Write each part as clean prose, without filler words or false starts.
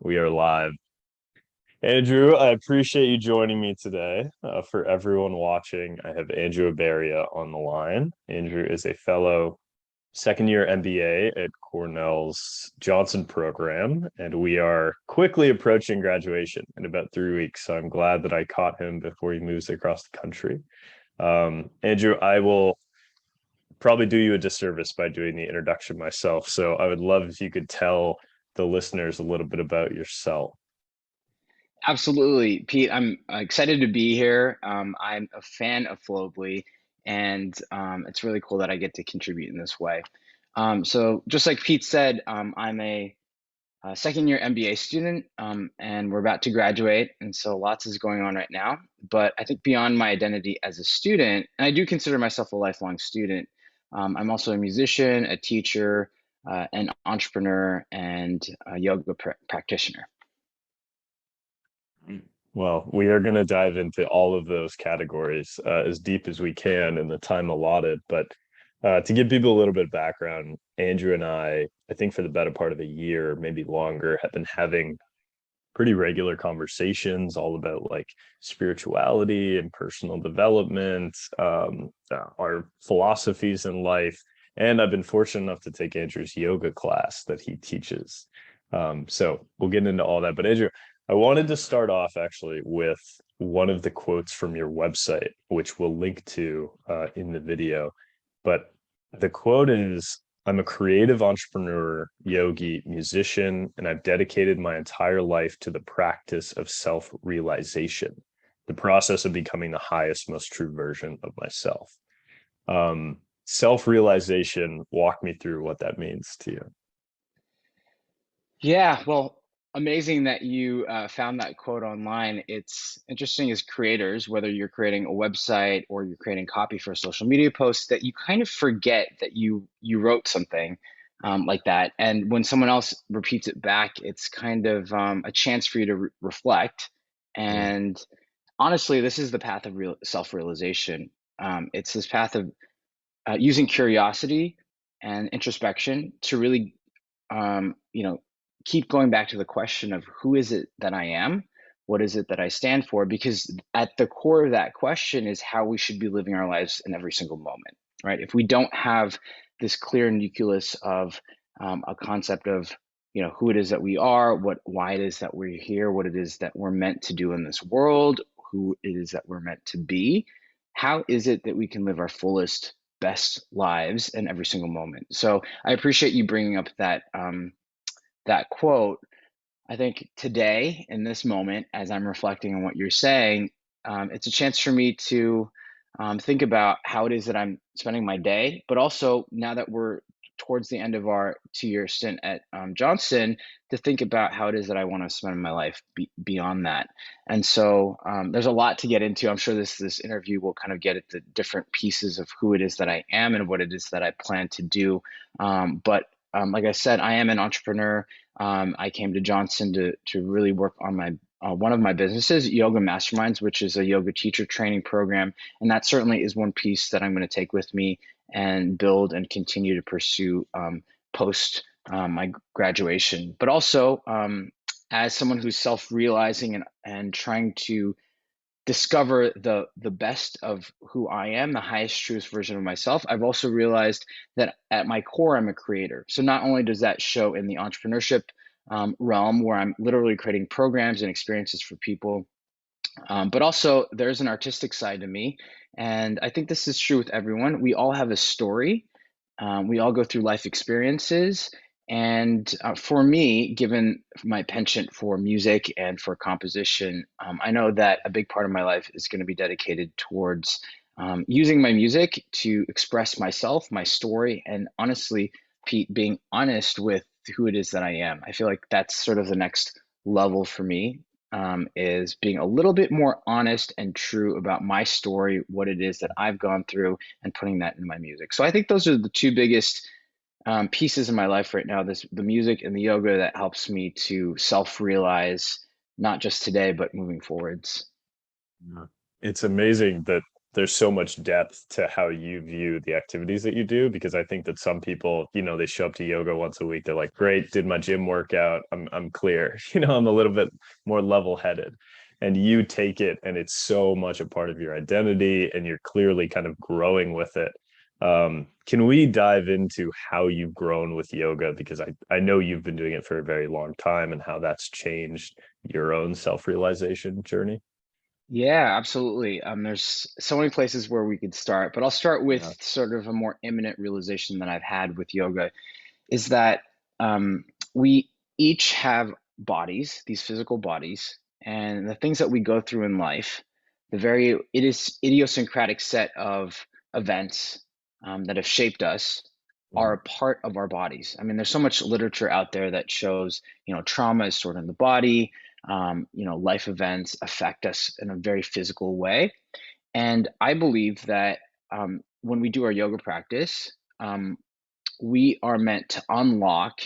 We are live. Andrew, I appreciate you joining me today. For everyone watching, I have Andrew Abaria on the line. Andrew is a fellow second year MBA at Cornell's Johnson program, and we are quickly approaching graduation in about 3 weeks. So I'm glad that I caught him before he moves across the country. Andrew, I will probably do you a disservice by doing the introduction myself. So I would love if you could tell the listeners a little bit about yourself. Absolutely, Pete. I'm excited to be here. I'm a fan of Flowably, and it's really cool that I get to contribute in this way. So, just like Pete said, I'm a second year MBA student, and we're about to graduate, and so lots is going on right now. But I think beyond my identity as a student, and I do consider myself a lifelong student, I'm also a musician, a teacher, an entrepreneur, and a yoga practitioner. Well, we are going to dive into all of those categories as deep as we can in the time allotted. But to give people a little bit of background, Andrew and I think for the better part of a year, maybe longer, have been having pretty regular conversations all about like spirituality and personal development, our philosophies in life. And I've been fortunate enough to take Andrew's yoga class that he teaches. So we'll get into all that. But Andrew, I wanted to start off actually with one of the quotes from your website, which we'll link to in the video. But the quote is, I'm a creative entrepreneur, yogi, musician, and I've dedicated my entire life to the practice of self-realization, the process of becoming the highest, most true version of myself. Self-realization, walk me through what that means to you. Yeah, well, amazing that you found that quote online. It's interesting as creators, whether you're creating a website or you're creating copy for a social media post, that you kind of forget that you wrote something like that. And when someone else repeats it back, it's kind of a chance for you to reflect. Mm, And honestly, this is the path of real self-realization. It's this path of using curiosity and introspection to really you know, keep going back to the question of who is it that I am? What is it that I stand for? Because at the core of that question is how we should be living our lives in every single moment, right? If we don't have this clear nucleus of a concept of, who it is that we are, why it is that we're here, what it is that we're meant to do in this world, who it is that we're meant to be, how is it that we can live our fullest, best lives in every single moment? So I appreciate you bringing up that quote. I think today, in this moment, as I'm reflecting on what you're saying, it's a chance for me to think about how it is that I'm spending my day, but also now that we're towards the end of our 2-year stint at Johnson, to think about how it is that I want to spend my life beyond that. And so there's a lot to get into. I'm sure this interview will kind of get at the different pieces of who it is that I am and what it is that I plan to do. But like I said, I am an entrepreneur. I came to Johnson to really work on my one of my businesses, Yoga Masterminds, which is a yoga teacher training program, and that certainly is one piece that I'm going to take with me and build and continue to pursue post my graduation. But also, as someone who's self-realizing and trying to discover the best of who I am, the highest, truest version of myself, I've also realized that at my core, I'm a creator. So not only does that show in the entrepreneurship realm, where I'm literally creating programs and experiences for people, but also there's an artistic side to me. And I think this is true with everyone. We all have a story. We all go through life experiences. And for me, given my penchant for music and for composition, I know that a big part of my life is going to be dedicated towards using my music to express myself, my story, and honestly, Pete, being honest with who it is that I am. I feel like that's sort of the next level for me, is being a little bit more honest and true about my story, what it is that I've gone through, and putting that in my music. So I think those are the two biggest pieces in my life right now: the music and the yoga, that helps me to self-realize, not just today, but moving forwards. yeah. It's amazing that there's so much depth to how you view the activities that you do, because I think that some people, they show up to yoga once a week, they're like, great, did my gym workout, I'm clear. I'm a little bit more level-headed. And you take it and it's so much a part of your identity and you're clearly kind of growing with it. Can we dive into how you've grown with yoga? Because I know you've been doing it for a very long time and how that's changed your own self-realization journey. Yeah, absolutely. There's so many places where we could start, but I'll start with Yeah. sort of a more imminent realization that I've had with yoga is that we each have bodies, these physical bodies, and the things that we go through in life, it is idiosyncratic set of events that have shaped us are Mhm. a part of our bodies. I mean, there's so much literature out there that shows, trauma is stored in the body. Life events affect us in a very physical way. And I believe that when we do our yoga practice, we are meant to unlock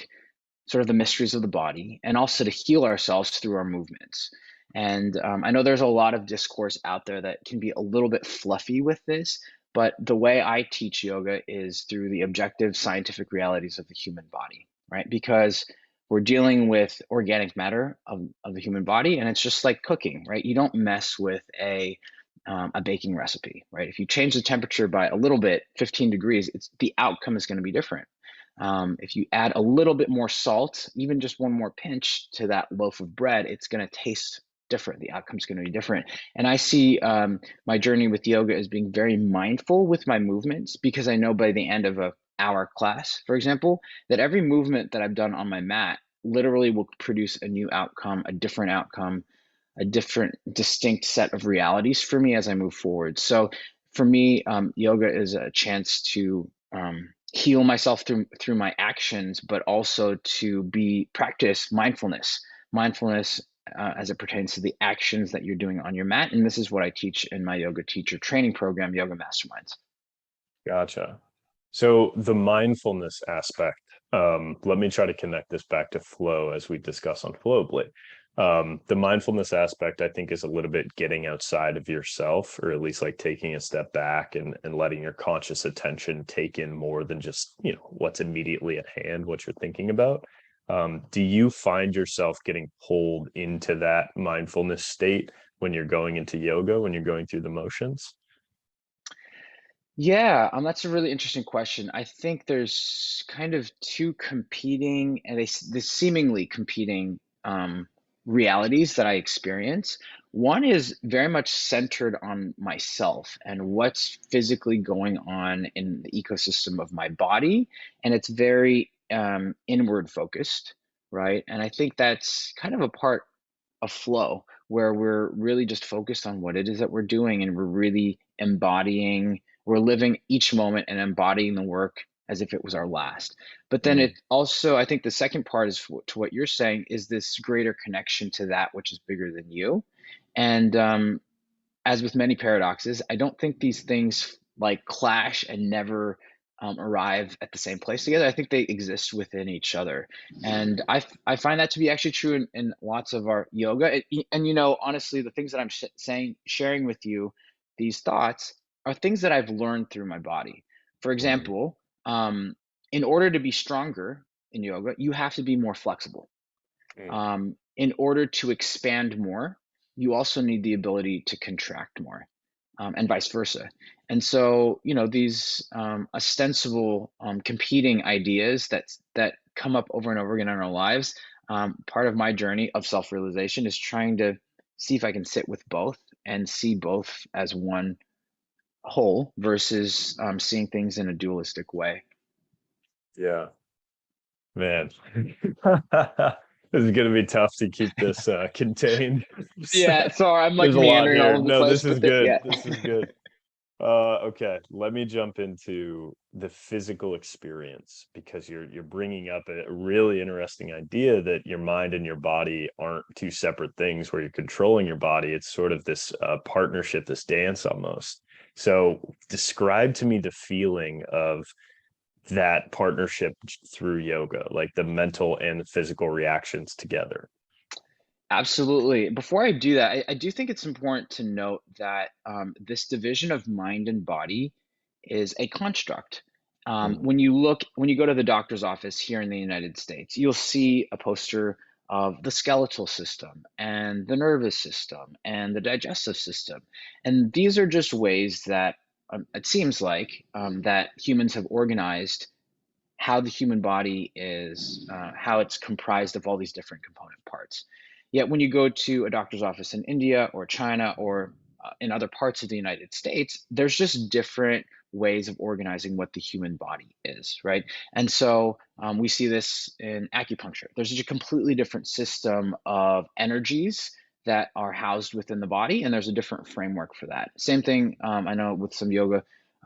sort of the mysteries of the body and also to heal ourselves through our movements. And I know there's a lot of discourse out there that can be a little bit fluffy with this, but the way I teach yoga is through the objective scientific realities of the human body, right? Because we're dealing with organic matter of the human body, and it's just like cooking, right? You don't mess with a baking recipe, right? If you change the temperature by a little bit, 15 degrees, the outcome is going to be different. If you add a little bit more salt, even just one more pinch to that loaf of bread, it's going to taste different. The outcome's going to be different. And I see my journey with yoga as being very mindful with my movements because I know by the end of a hour class, for example, that every movement that I've done on my mat literally will produce a new outcome, a different, distinct set of realities for me as I move forward. So for me, yoga is a chance to heal myself through my actions, but also to be practice mindfulness as it pertains to the actions that you're doing on your mat. And this is what I teach in my yoga teacher training program, Yoga Masterminds. Gotcha. So the mindfulness aspect, let me try to connect this back to flow as we discuss on Flowably. The mindfulness aspect, I think, is a little bit getting outside of yourself, or at least like taking a step back and letting your conscious attention take in more than just, what's immediately at hand, what you're thinking about. Do you find yourself getting pulled into that mindfulness state when you're going into yoga, when you're going through the motions? Yeah, that's a really interesting question. I think there's kind of two competing, and they seemingly competing realities that I experience. One is very much centered on myself and what's physically going on in the ecosystem of my body, and it's very inward focused, right? And I think that's kind of a part of flow where we're really just focused on what it is that we're doing and we're really we're living each moment and embodying the work as if it was our last. But then it Mm, also, I think the second part is to what you're saying is this greater connection to that which is bigger than you. And as with many paradoxes, I don't think these things like clash and never arrive at the same place together. I think they exist within each other, and I find that to be actually true in lots of our yoga. And honestly, the things that I'm sharing with you, these thoughts are things that I've learned through my body. For mhm, example, in order to be stronger in yoga, you have to be more flexible. mm. In order to expand more, you also need the ability to contract more, and vice versa. And so, these ostensible competing ideas that come up over and over again in our lives. Part of my journey of self-realization is trying to see if I can sit with both and see both as one whole versus seeing things in a dualistic way. Yeah. Man, this is going to be tough to keep this contained. Yeah, sorry, I'm like There's a lot meandering all here. over the No, place, this is but good. yeah. This is good. Okay, let me jump into the physical experience because you're bringing up a really interesting idea that your mind and your body aren't two separate things where you're controlling your body. It's sort of this partnership, this dance almost. So describe to me the feeling of that partnership through yoga, like the mental and the physical reactions together. Absolutely. Before I do that, I do think it's important to note that this division of mind and body is a construct. Mm, When you go to the doctor's office here in the United States, you'll see a poster of the skeletal system and the nervous system and the digestive system. And these are just ways that it seems like that humans have organized how the human body is, how it's comprised of all these different component parts. Yet when you go to a doctor's office in India or China or in other parts of the United States, there's just different ways of organizing what the human body is, right? And so we see this in acupuncture. There's a completely different system of energies that are housed within the body, and there's a different framework for that. Same thing, I know with some yoga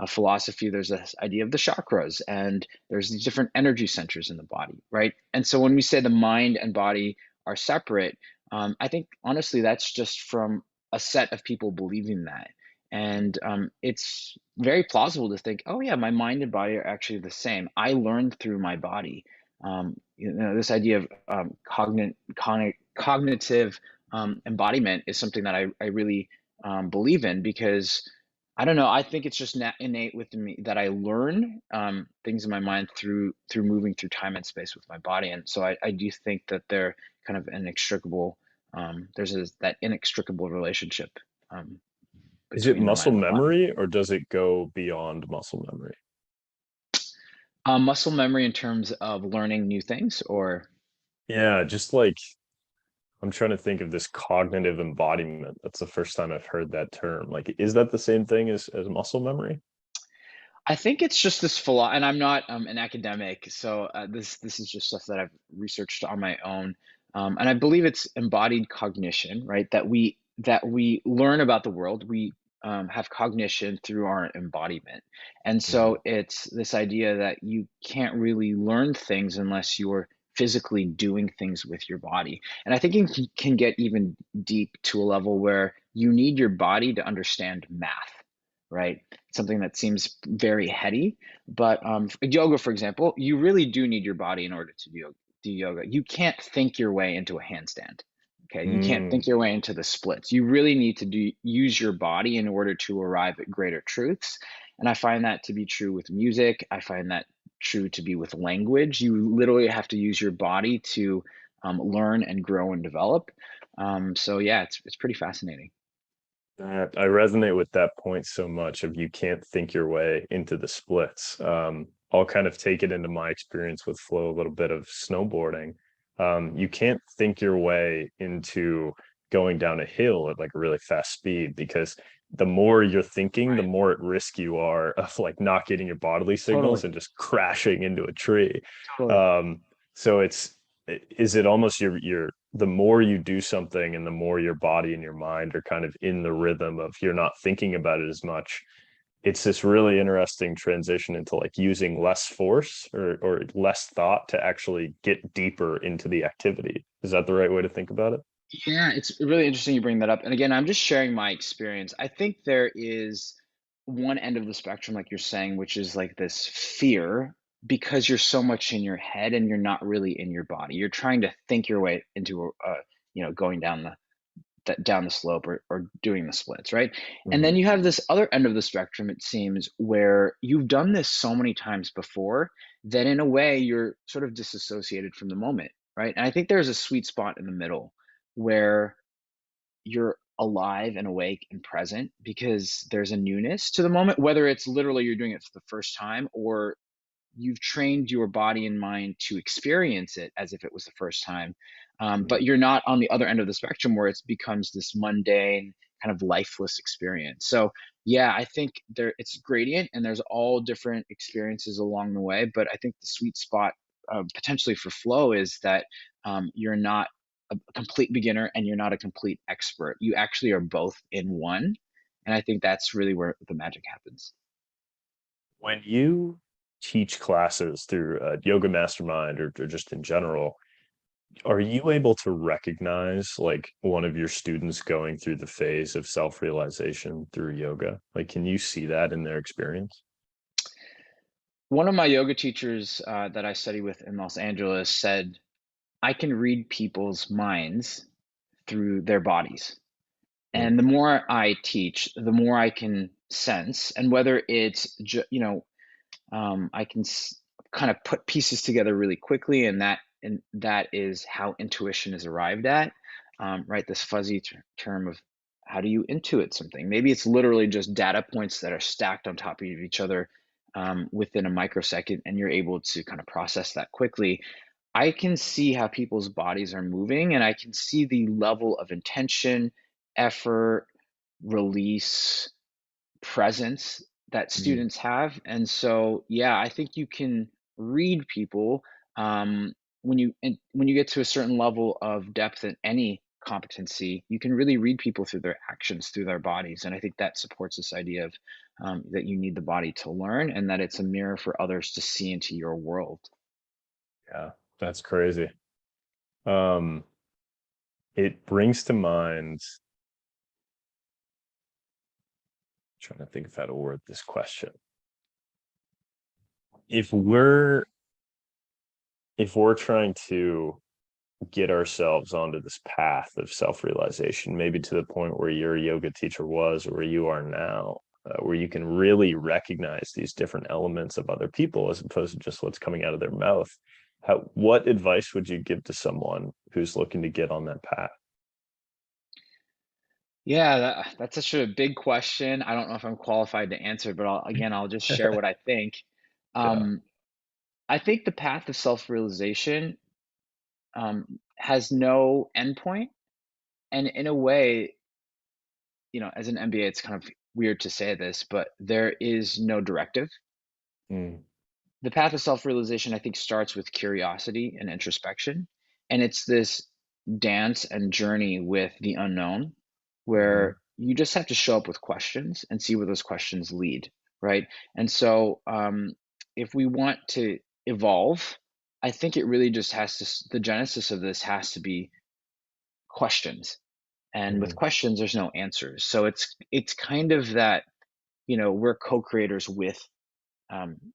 philosophy, there's this idea of the chakras, and there's these different energy centers in the body, right? And so when we say the mind and body are separate, I think honestly that's just from a set of people believing that. And it's very plausible to think, oh yeah, my mind and body are actually the same. I learned through my body. This idea of cognitive embodiment is something that I really believe in, because I don't know. I think it's just innate within me that I learn things in my mind through moving through time and space with my body, and so I do think that they're kind of inextricable. That inextricable relationship um, is it between the muscle mind and the body. memory or does it go beyond muscle memory? Muscle memory in terms of learning new things, or Yeah, just like I'm trying to think of this cognitive embodiment. That's the first time I've heard that term. Like, is that the same thing as muscle memory? I think it's just this and I'm not an academic, so this is just stuff that I've researched on my own, and I believe it's embodied cognition, right? That we learn about the world, we have cognition through our embodiment, and Mm. so it's this idea that you can't really learn things unless you're physically doing things with your body, and I think it can get even deep to a level where you need your body to understand math, right? Something that seems very heady. But yoga, for example, you really do need your body in order to do yoga. You can't think your way into a handstand. Okay, you can't think Mm. your way into the splits. You really need to use your body in order to arrive at greater truths. And I find that to be true with music. I find that true to be with language. You literally have to use your body to learn and grow and develop. So yeah, it's pretty fascinating. I resonate with that point so much of you can't think your way into the splits. I'll kind of take it into my experience with flow, a little bit of snowboarding. You can't think your way into going down a hill at like a really fast speed because the more you're thinking, the Right. more at risk you are of like not getting your bodily signals Totally. and just crashing into a tree. Totally. Um, so is it almost your the more you do something and the more your body and your mind are kind of in the rhythm of you're not thinking about it as much, it's this really interesting transition into like using less force or less thought to actually get deeper into the activity. Is that the right way to think about it? Yeah, it's really interesting you bring that up. And again, I'm just sharing my experience. I think there is one end of the spectrum, like you're saying, which is like this fear because you're so much in your head and you're not really in your body. You're trying to think your way into going down the slope, or doing the splits, right? And then Mhm. you have this other end of the spectrum, it seems, where you've done this so many times before that in a way you're sort of disassociated from the moment, right? And I think there's a sweet spot in the middle where you're alive and awake and present because there's a newness to the moment, whether it's literally you're doing it for the first time or you've trained your body and mind to experience it as if it was the first time. But you're not on the other end of the spectrum where it becomes this mundane kind of lifeless experience. So yeah, I think it's gradient and there's all different experiences along the way. But I think the sweet spot potentially for flow is that you're not a complete beginner and you're not a complete expert. You actually are both in one. And I think that's really where the magic happens. When you teach classes through Yoga Mastermind or just in general, are you able to recognize like one of your students going through the phase of self-realization through yoga? Like, can you see that in their experience? One of my yoga teachers that I study with in Los Angeles said, I can read people's minds through their bodies. Mm, And the more I teach, the more I can sense, and whether it's I can kind of put pieces together really quickly, and that is how intuition is arrived at. Right, this fuzzy term of how do you intuit something? Maybe it's literally just data points that are stacked on top of each other within a microsecond, and you're able to kind of process that quickly. I can see how people's bodies are moving, and I can see the level of intention, effort, release, presence that mm, students have. And so, yeah, I think you can read people um, when you get to a certain level of depth in any competency. You can really read people through their actions, through their bodies, and I think that supports this idea of that you need the body to learn, and that it's a mirror for others to see into your world. yeah, that's crazy. Um, it brings to mind, trying to think of how to word this question. If we're if we're trying to get ourselves onto this path of self-realization, maybe to the point where your yoga teacher was, or where you are now, where you can really recognize these different elements of other people as opposed to just what's coming out of their mouth. What advice would you give to someone who's looking to get on that path? Yeah, that's such a big question. I don't know if I'm qualified to answer, but I'll just share what I think. Yeah. Um, I think the path of self-realization has no endpoint, and in a way, as an MBA, it's kind of weird to say this, but there is no directive. Mm, The path of self-realization, I think, starts with curiosity and introspection, and it's this dance and journey with the unknown, mhm, where you just have to show up with questions and see where those questions lead, right? And so, if we want to evolve, I think it really just has to. The genesis of this has to be questions, and with mhm, questions, there's no answers. So it's kind of that, we're co-creators with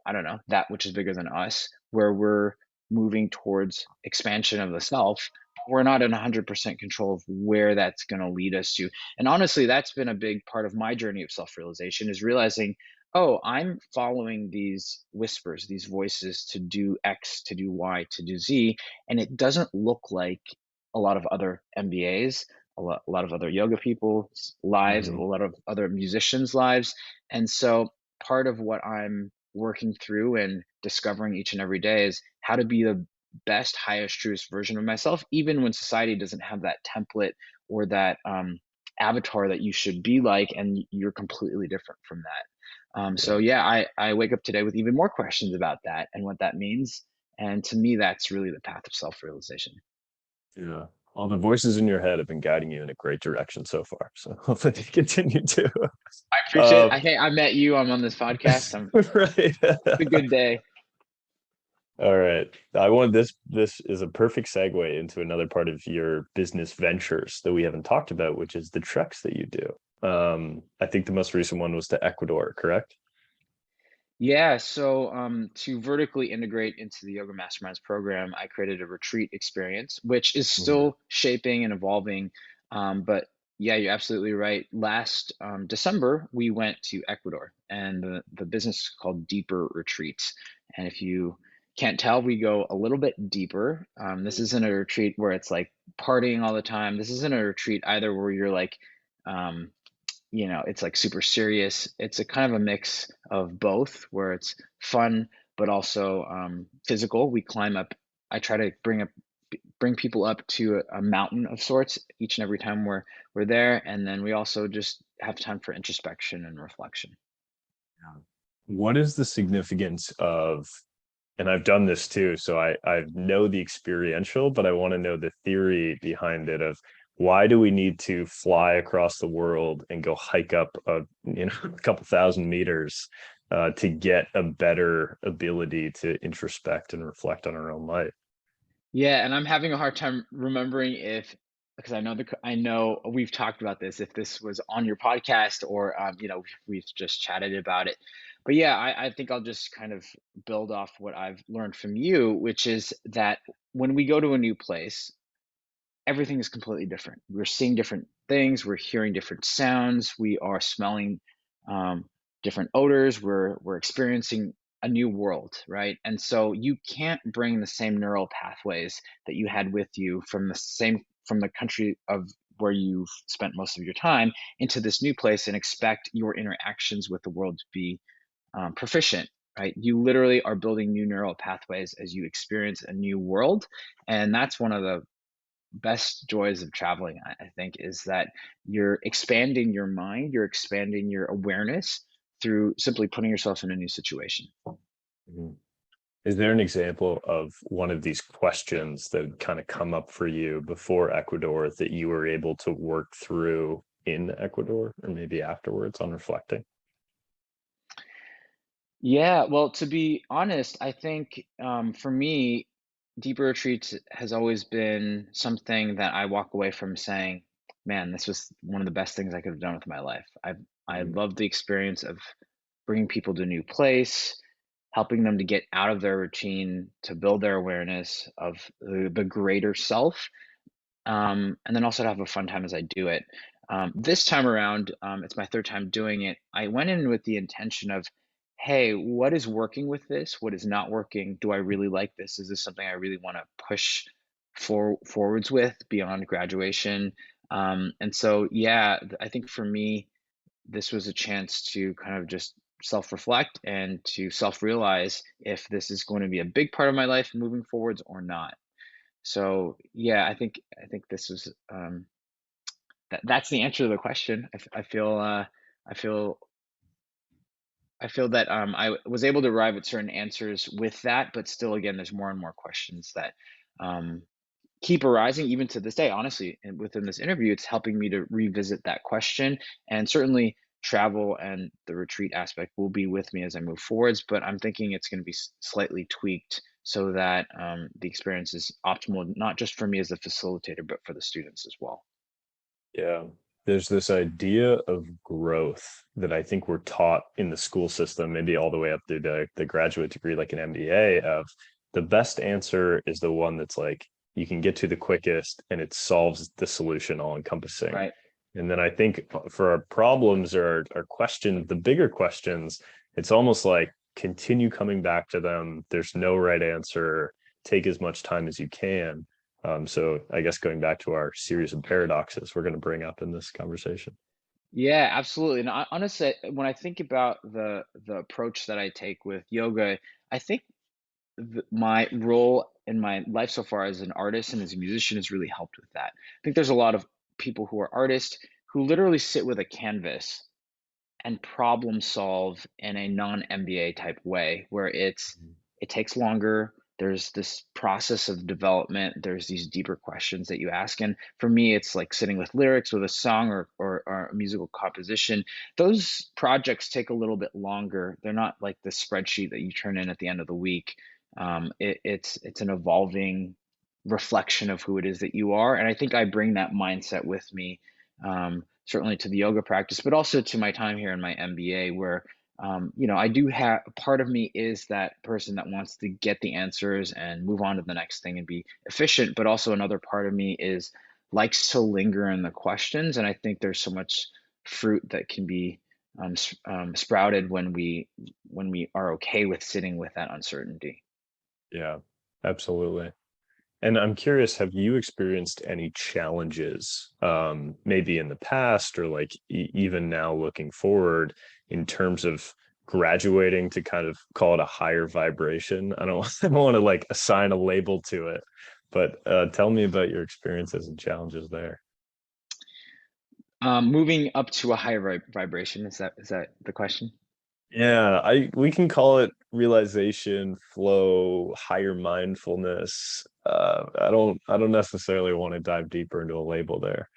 I don't know, that which is bigger than us, where we're moving towards expansion of the self. We're not in 100% control of where that's going to lead us to. And honestly, that's been a big part of my journey of self realization, is realizing, oh, I'm following these whispers, these voices to do X, to do Y, to do Z. And it doesn't look like a lot of other MBAs, a lot of other yoga people's lives, a mhm. lot of other musicians' lives. And so part of what I'm working through and discovering each and every day is how to be the best, highest, truest version of myself, even when society doesn't have that template or that avatar that you should be like, and you're completely different from that. So Yeah. yeah, I wake up today with even more questions about that and what that means. And to me, that's really the path of self-realization. Yeah. All the voices in your head have been guiding you in a great direction so far. So hopefully they continue to. I appreciate it. Um, Hey, I met you. I'm on this podcast. right. It's a good day. All right. I want this is a perfect segue into another part of your business ventures that we haven't talked about, which is the treks that you do. I think the most recent one was to Ecuador, correct? Yeah, so to vertically integrate into the Yoga Masterminds program, I created a retreat experience, which is Mhm. still shaping and evolving. But yeah, you're absolutely right. Last December, we went to Ecuador, and the business is called Deeper Retreats. And if you can't tell, we go a little bit deeper. This isn't a retreat where it's like partying all the time. This isn't a retreat either where you're like, um, it's like super serious. It's a kind of a mix of both, where it's fun but also physical. We climb up. I try to bring people up to a mountain of sorts each and every time we're there, and then we also just have time for introspection and reflection. What is the significance of, and I've done this too, so I know the experiential, but I want to know the theory behind it of why do we need to fly across the world and go hike up a couple thousand meters to get a better ability to introspect and reflect on our own life? Yeah, and I'm having a hard time remembering if, because I know we've talked about this, if this was on your podcast or we've just chatted about it. But yeah, I think I'll just kind of build off what I've learned from you, which is that when we go to a new place, everything is completely different. We're seeing different things, we're hearing different sounds, we are smelling um, different odors, we're experiencing a new world, right? And so you can't bring the same neural pathways that you had with you from the country of where you've spent most of your time into this new place and expect your interactions with the world to be proficient, right? You literally are building new neural pathways as you experience a new world. And that's one of the best joys of traveling, I think, is that you're expanding your mind, you're expanding your awareness through simply putting yourself in a new situation. Mhm. Is there an example of one of these questions that kind of come up for you before Ecuador that you were able to work through in Ecuador or maybe afterwards on reflecting? Yeah, well, to be honest, I think for me, deeper retreats has always been something that I walk away from saying, man, this was one of the best things I could have done with my life. I Mhm. love the experience of bringing people to a new place, helping them to get out of their routine, to build their awareness of the greater self, and then also to have a fun time as I do it. This time around, it's my third time doing it. I went in with the intention of, hey, what is working with this? What is not working? Do I really like this? Is this something I really want to push forwards with beyond graduation? And so, yeah, I think for me, this was a chance to kind of just self-reflect and to self-realize if this is going to be a big part of my life moving forwards or not. So yeah, I think this is that's the answer to the question. I feel I feel I feel that was able to arrive at certain answers with that, but still, again, there's more and more questions that um, keep arising even to this day. Honestly, and within this interview, it's helping me to revisit that question, and certainly travel and the retreat aspect will be with me as I move forwards. But I'm thinking it's going to be slightly tweaked so that the experience is optimal, not just for me as a facilitator, but for the students as well. Yeah. There's this idea of growth that I think we're taught in the school system, maybe all the way up through the graduate degree, like an MBA, of the best answer is the one that's like you can get to the quickest and it solves the solution all encompassing. Right. And then I think for our problems or our questions, the bigger questions, it's almost like continue coming back to them. There's no right answer. Take as much time as you can. So I guess going back to our series of paradoxes, we're going to bring up in this conversation. Yeah, absolutely. And honestly, when I think about the approach that I take with yoga, I think my role in my life so far as an artist and as a musician has really helped with that. I think there's a lot of people who are artists who literally sit with a canvas and problem solve in a non-MBA type way where it takes longer. There's this process of development. There's these deeper questions that you ask. And for me, it's like sitting with lyrics with a song or a musical composition. Those projects take a little bit longer. They're not like the spreadsheet that you turn in at the end of the week. It's an evolving reflection of who it is that you are. And I think I bring that mindset with me, certainly to the yoga practice, but also to my time here in my MBA, where I do have part of me is that person that wants to get the answers and move on to the next thing and be efficient, but also another part of me is likes to linger in the questions, and I think there's so much fruit that can be sprouted when we are okay with sitting with that uncertainty. Yeah, absolutely. And I'm curious, have you experienced any challenges, maybe in the past or like even now looking forward in terms of graduating to kind of call it a higher vibration? I don't, I don't want to like assign a label to it, but tell me about your experiences and challenges there. Moving up to a higher vibration, is that the question? Yeah, I we can call it realization, flow, higher mindfulness. I don't necessarily want to dive deeper into a label there.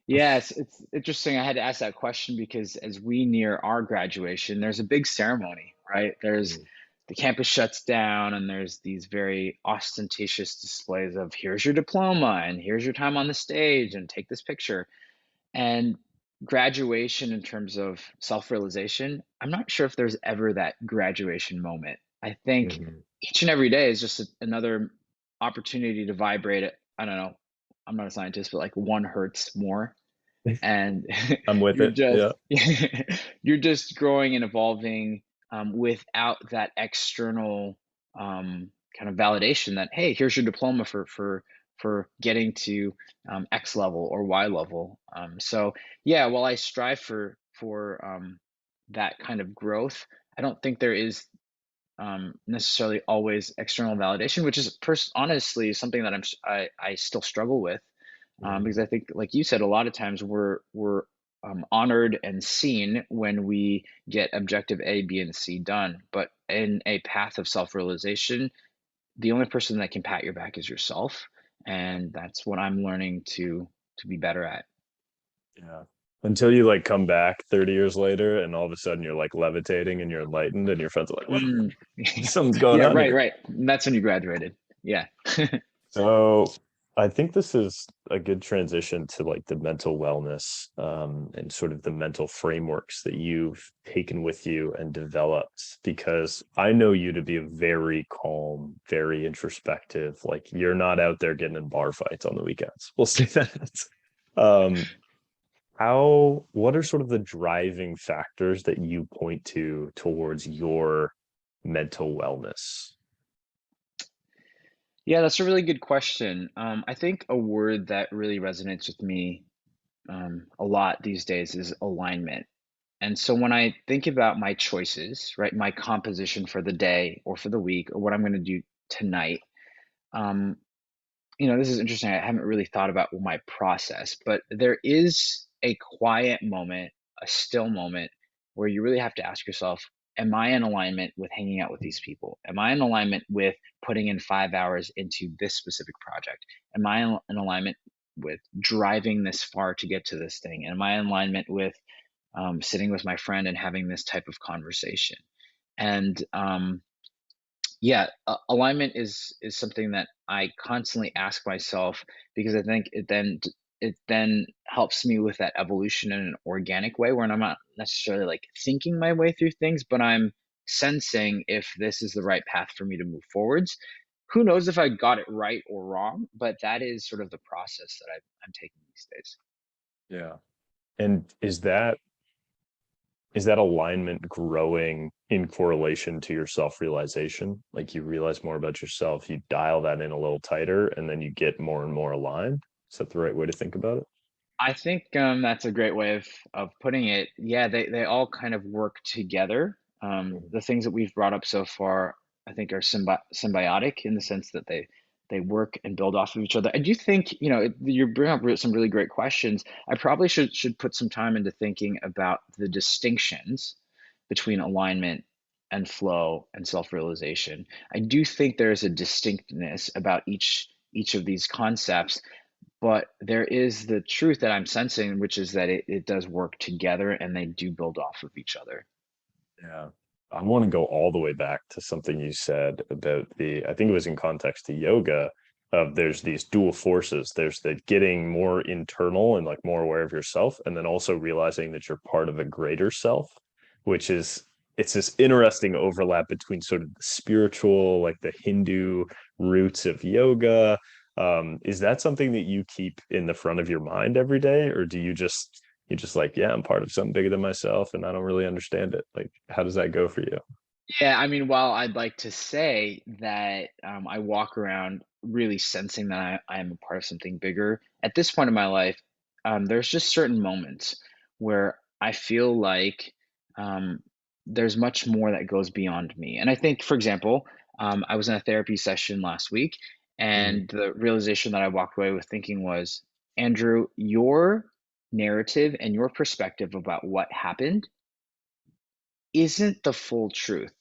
Yes, it's interesting. I had to ask that question because as we near our graduation, there's a big ceremony, right? There's Mm, the campus shuts down and there's these very ostentatious displays of here's your diploma and here's your time on the stage and take this picture. And graduation in terms of self-realization, I'm not sure if there's ever that graduation moment. I think mhm, each and every day is just another opportunity to vibrate it. I don't know, I'm not a scientist, but like one hertz more, and I'm with you're it. just Yeah. you're just growing and evolving without that external kind of validation that, hey, here's your diploma for getting to X level or Y level. So yeah, while I strive for that kind of growth, I don't think there is necessarily always external validation, which is honestly something that I still struggle with, because Mhm. I think, like you said, a lot of times we're honored and seen when we get objective A, B, and C done. But in a path of self-realization, the only person that can pat your back is yourself, and that's what I'm learning to be better at. Yeah. Until you like come back 30 years later and all of a sudden you're like levitating and you're enlightened and your friends are like, what? Mm. Something's going Yeah, on right, here. right. And that's when you graduated. Yeah. So I think this is a good transition to like the mental wellness and sort of the mental frameworks that you've taken with you and developed, because I know you to be a very calm, very introspective, like you're not out there getting in bar fights on the weekends. We'll say that. Um, what are sort of the driving factors that you point to towards your mental wellness? Yeah, that's a really good question. I think a word that really resonates with me a lot these days is alignment. And so when I think about my choices, right, my composition for the day or for the week or what I'm going to do tonight, um, this is interesting. I haven't really thought about my process, but there is a quiet moment, a still moment where you really have to ask yourself, am I in alignment with hanging out with these people? Am I in alignment with putting in 5 hours into this specific project? Am I in alignment with driving this far to get to this thing? Am I in alignment with sitting with my friend and having this type of conversation? And yeah, alignment is something that I constantly ask myself, because I think it then helps me with that evolution in an organic way where I'm not necessarily like thinking my way through things, but I'm sensing if this is the right path for me to move forwards. Who knows if I got it right or wrong, but that is sort of the process that I'm taking these days. Yeah. And is that alignment growing in correlation to your self-realization? Like you realize more about yourself, you dial that in a little tighter, and then you get more and more aligned. Is that the right way to think about it? I think that's a great way of putting it. Yeah, they all kind of work together. Mhm. The things that we've brought up so far, I think, are symbiotic in the sense that they work and build off of each other. I do think, you bring up some really great questions. I probably should put some time into thinking about the distinctions between alignment and flow and self-realization. I do think there is a distinctness about each of these concepts, but there is the truth that I'm sensing, which is that it does work together and they do build off of each other. Yeah. I want to go all the way back to something you said about I think it was in context to yoga, of there's these dual forces. There's the getting more internal and like more aware of yourself, and then also realizing that you're part of a greater self, which is it's this interesting overlap between sort of the spiritual, like the Hindu roots of yoga. Is that something that you keep in the front of your mind every day, or do you're just like, yeah, I'm part of something bigger than myself and I don't really understand it. Like, how does that go for you? Yeah, I mean, while I'd like to say that I walk around really sensing that I am a part of something bigger, at this point in my life, there's just certain moments where I feel like um, there's much more that goes beyond me. And I think, for example, I was in a therapy session last week, Mhm. and the realization that I walked away with thinking was, Andrew, your narrative and your perspective about what happened isn't the full truth.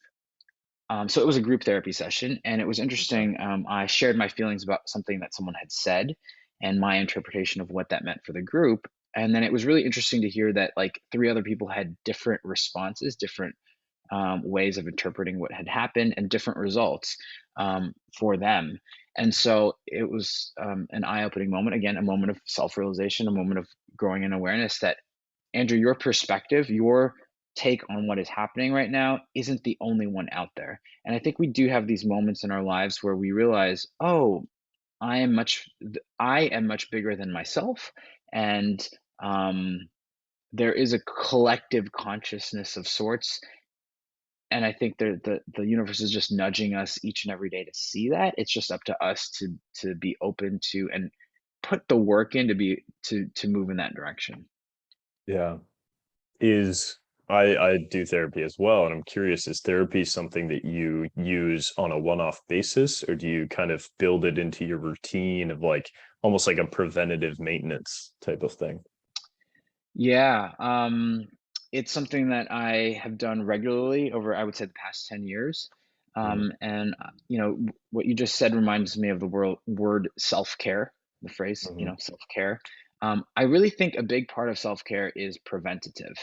So it was a group therapy session, and it was Okay. interesting. I shared my feelings about something that someone had said and my interpretation of what that meant for the group. And then it was really interesting to hear that like three other people had different responses, different ways of interpreting what had happened, and different results for them. And so it was an eye-opening moment. Again, a moment of self-realization, a moment of growing in awareness that, Andrew, your perspective, your take on what is happening right now isn't the only one out there. And I think we do have these moments in our lives where we realize, oh, I am much bigger than myself, and um, there is a collective consciousness of sorts, and I think the universe is just nudging us each and every day to see that. It's just up to us to be open to and put the work in to move in that direction. Yeah. Is I do therapy as well, and I'm curious, is therapy something that you use on a one-off basis, or do you kind of build it into your routine of like almost like a preventative maintenance type of thing? Yeah, it's something that I have done regularly over, I would say, the past 10 years. Mm, What you just said reminds me of the word self-care, the phrase, mhm. self-care. I really think a big part of self-care is preventative.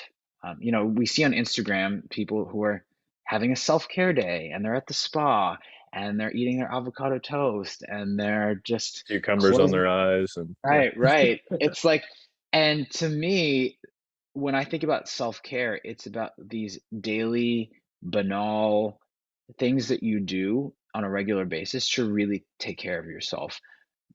We see on Instagram people who are having a self-care day and they're at the spa and they're eating their avocado toast and they're just Cucumbers on closing. their eyes and yeah. Right, right. It's like, and to me, when I think about self-care, it's about these daily, banal things that you do on a regular basis to really take care of yourself.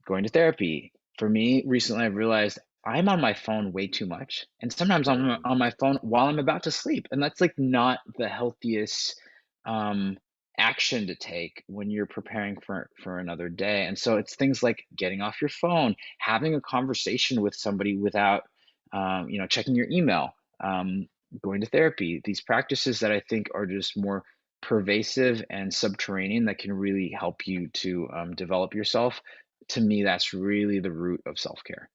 Going to therapy. For me, recently I've realized I'm on my phone way too much. And sometimes I'm Mm, on my phone while I'm about to sleep. And that's like not the healthiest um action to take when you're preparing for another day. And so it's things like getting off your phone, having a conversation with somebody without checking your email, um, going to therapy. These practices that I think are just more pervasive and subterranean that can really help you to develop yourself. To me, that's really the root of self-care.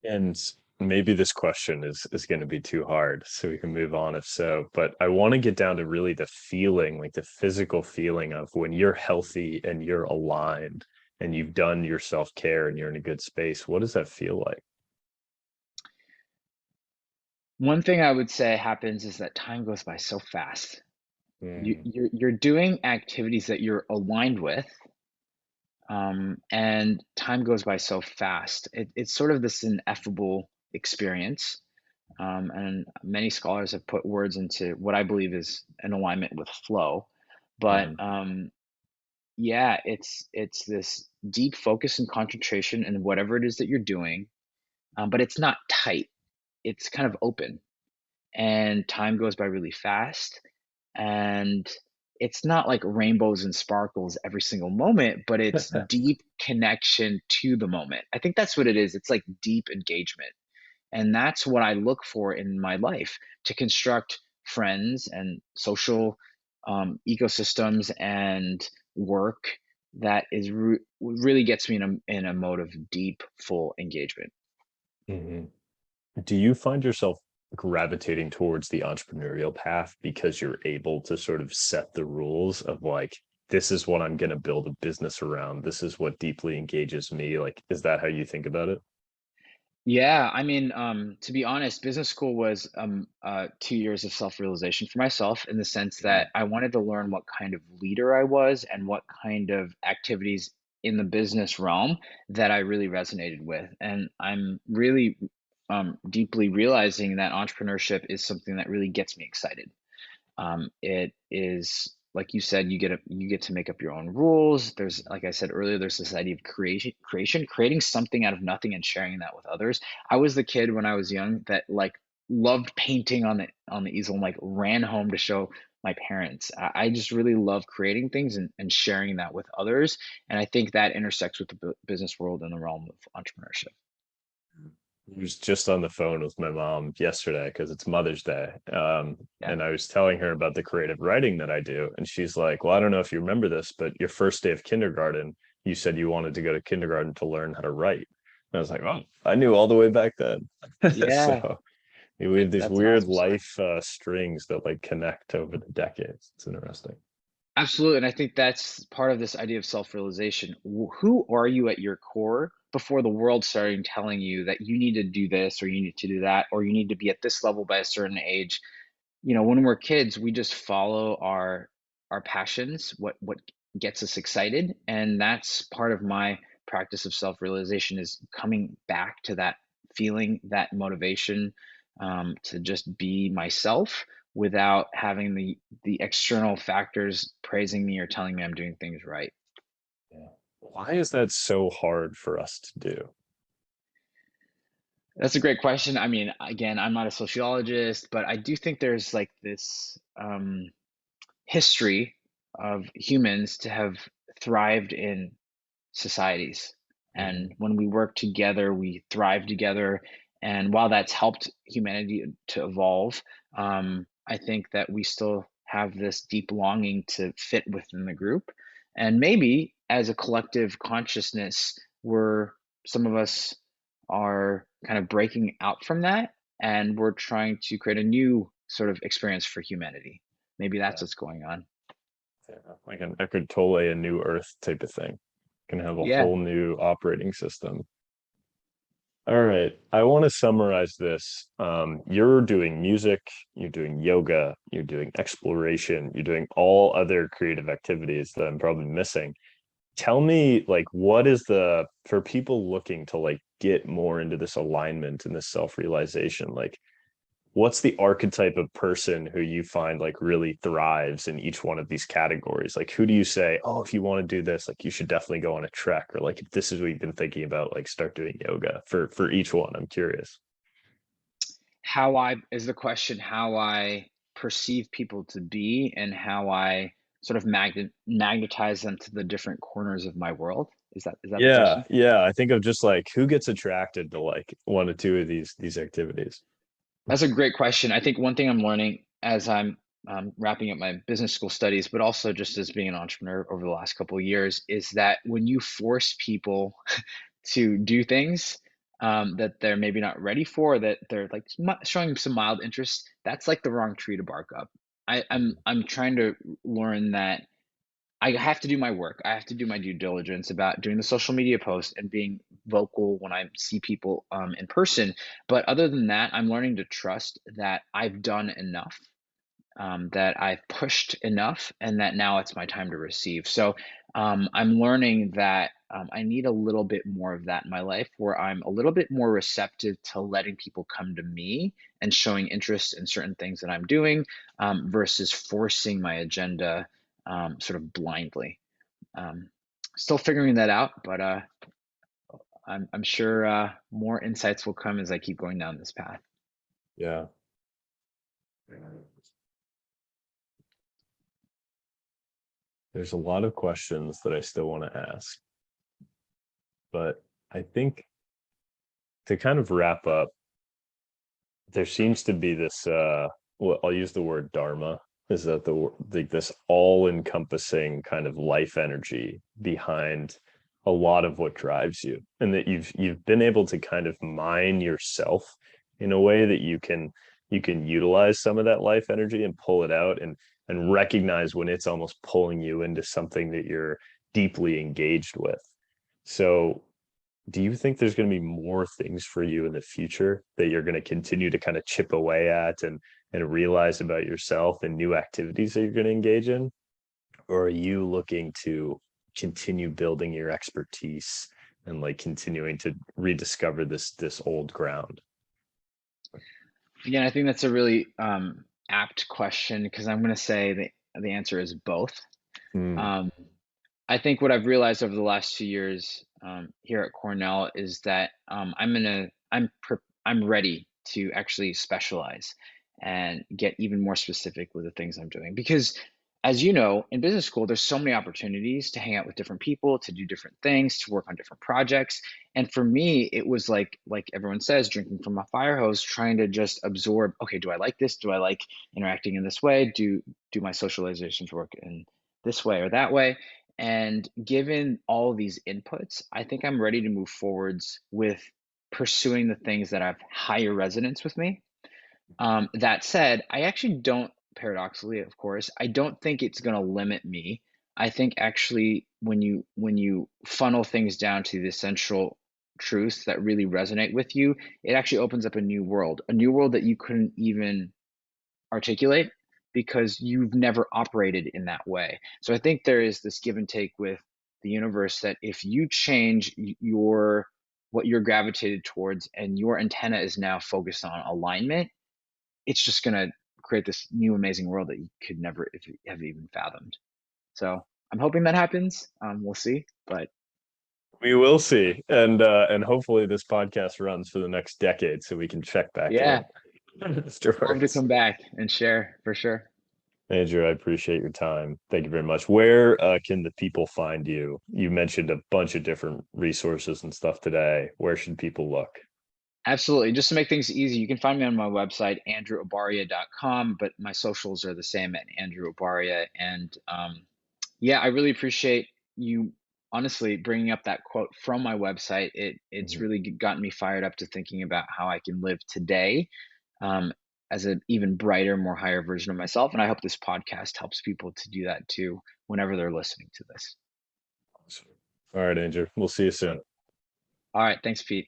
and maybe this question is going to be too hard, so we can move on if so. But I want to get down to really the feeling, like the physical feeling of when you're healthy and you're aligned and you've done your self-care and you're in a good space. What does that feel like? One thing I would say happens is that time goes by so fast. Mm, You're doing activities that you're aligned with, and time goes by so fast. It's sort of this ineffable experience, and many scholars have put words into what I believe is an alignment with flow. But mhm. yeah, it's this deep focus and concentration in whatever it is that you're doing, but it's not tight. It's kind of open, and time goes by really fast. And it's not like rainbows and sparkles every single moment, but it's deep connection to the moment. I think that's what it is. It's like deep engagement. And that's what I look for in my life to construct friends and social ecosystems and work that really gets me in a mode of deep, full engagement. Mhm. Do you find yourself gravitating towards the entrepreneurial path because you're able to sort of set the rules of like, this is what I'm going to build a business around. This is what deeply engages me. Like, is that how you think about it? Yeah, I mean, to be honest, business school was 2 years of self-realization for myself in the sense Mhm. that I wanted to learn what kind of leader I was and what kind of activities in the business realm that I really resonated with. And I'm really deeply realizing that entrepreneurship is something that really gets me excited. It is like you said, you get to make up your own rules. There's, like I said earlier, there's this idea of creating something out of nothing and sharing that with others. I was the kid when I was young that like loved painting on the easel and like ran home to show my parents. I just really love creating things and sharing that with others. And I think that intersects with the business world in the realm of entrepreneurship. I was just on the phone with my mom yesterday because it's Mother's Day. Yeah. And I was telling her about the creative writing that I do. And she's like, well, I don't know if you remember this, but your first day of kindergarten, you said you wanted to go to kindergarten to learn how to write. And I was like, oh, I knew all the way back then. Yeah, So we have these that's an weird awesome story. life strings that like connect over the decades. It's interesting. Absolutely, and I think that's part of this idea of self-realization. Who are you at your core before the world started telling you that you need to do this or you need to do that or you need to be at this level by a certain age? When we're kids, we just follow our passions, what gets us excited, and that's part of my practice of self-realization is coming back to that feeling, that motivation, to just be myself without having the external factors praising me or telling me I'm doing things right. Yeah. Why is that so hard for us to do? That's a great question. I mean, again, I'm not a sociologist, but I do think there's like this history of humans to have thrived in societies. Mm, And when we work together, we thrive together. And while that's helped humanity to evolve, I think that we still have this deep longing to fit within the group. And maybe as a collective consciousness, we're some of us are kind of breaking out from that and we're trying to create a new sort of experience for humanity. Maybe that's yeah, what's going on. yeah, like an Eckhart Tolle, a new Earth type of thing. Can have a Yeah. whole new operating system. All right. I want to summarize this. You're doing music, you're doing yoga, you're doing exploration, you're doing all other creative activities that I'm probably missing. Tell me, like, what is the, for people looking to like get more into this alignment and this self-realization, like, what's the archetype of person who you find like really thrives in each one of these categories? Like, who do you say, oh, if you want to do this, like, you should definitely go on a trek, or like, if this is what you've been thinking about, like, start doing yoga for each one. I'm curious. How I is the question how I perceive people to be and how I sort of magnetize them to the different corners of my world? Is that the Yeah, question? yeah. I think of just like who gets attracted to like one or two of these activities. That's a great question. I think one thing I'm learning as I'm wrapping up my business school studies, but also just as being an entrepreneur over the last couple of years, is that when you force people to do things that they're maybe not ready for, that they're like showing some mild interest, that's like the wrong tree to bark up. I'm trying to learn that I have to do my work. I have to do my due diligence about doing the social media posts and being vocal when I see people in person. But other than that, I'm learning to trust that I've done enough, that I've pushed enough, and that now it's my time to receive. So I'm learning that I need a little bit more of that in my life, where I'm a little bit more receptive to letting people come to me and showing interest in certain things that I'm doing, versus forcing my agenda sort of blindly. Um, Still figuring that out, but I'm sure more insights will come as I keep going down this path. Yeah. There's a lot of questions that I still want to ask, but I think to kind of wrap up, there seems to be this well, I'll use the word dharma. Is that like this all-encompassing kind of life energy behind a lot of what drives you, and that you've been able to kind of mine yourself in a way that you can utilize some of that life energy and pull it out and recognize when it's almost pulling you into something that you're deeply engaged with. So do you think there's going to be more things for you in the future that you're going to continue to kind of chip away at and realize about yourself and new activities that you're going to engage in? Or are you looking to continue building your expertise and like continuing to rediscover this old ground? Again, I think that's a really apt question because I'm going to say the answer is both. Mm, Um, I think what I've realized over the last 2 years here at Cornell is that I'm ready to actually specialize and get even more specific with the things I'm doing because, as you know, in business school, there's so many opportunities to hang out with different people, to do different things, to work on different projects. And for me, it was like everyone says, drinking from a fire hose, trying to just absorb. Okay, do I like this? Do I like interacting in this way? Do my socializations work in this way or that way? And given all of these inputs, I think I'm ready to move forwards with pursuing the things that have higher resonance with me. That said, I actually don't, paradoxically, of course, I don't think it's going to limit me. I think actually, when you funnel things down to the essential truths that really resonate with you, it actually opens up a new world that you couldn't even articulate because you've never operated in that way. So I think there is this give and take with the universe that if you change your what you're gravitated towards and your antenna is now focused on alignment, it's just going to create this new amazing world that you could never if you have even fathomed. So I'm hoping that happens. We'll see, but We will see, and hopefully this podcast runs for the next decade, so we can check back Yeah, in love to afterwards. come back and share for sure. Andrew, I appreciate your time. Thank you very much. Where can the people find you? You mentioned a bunch of different resources and stuff today. Where should people look? Absolutely. Just to make things easy, you can find me on my website, andrewabaria.com, but my socials are the same at Andrew Abaria. And yeah, I really appreciate you honestly bringing up that quote from my website. It's Mhm. really gotten me fired up to thinking about how I can live today um, as an even brighter, more higher version of myself. And I hope this podcast helps people to do that too whenever they're listening to this. All right, Andrew. We'll see you soon. All right. Thanks, Pete.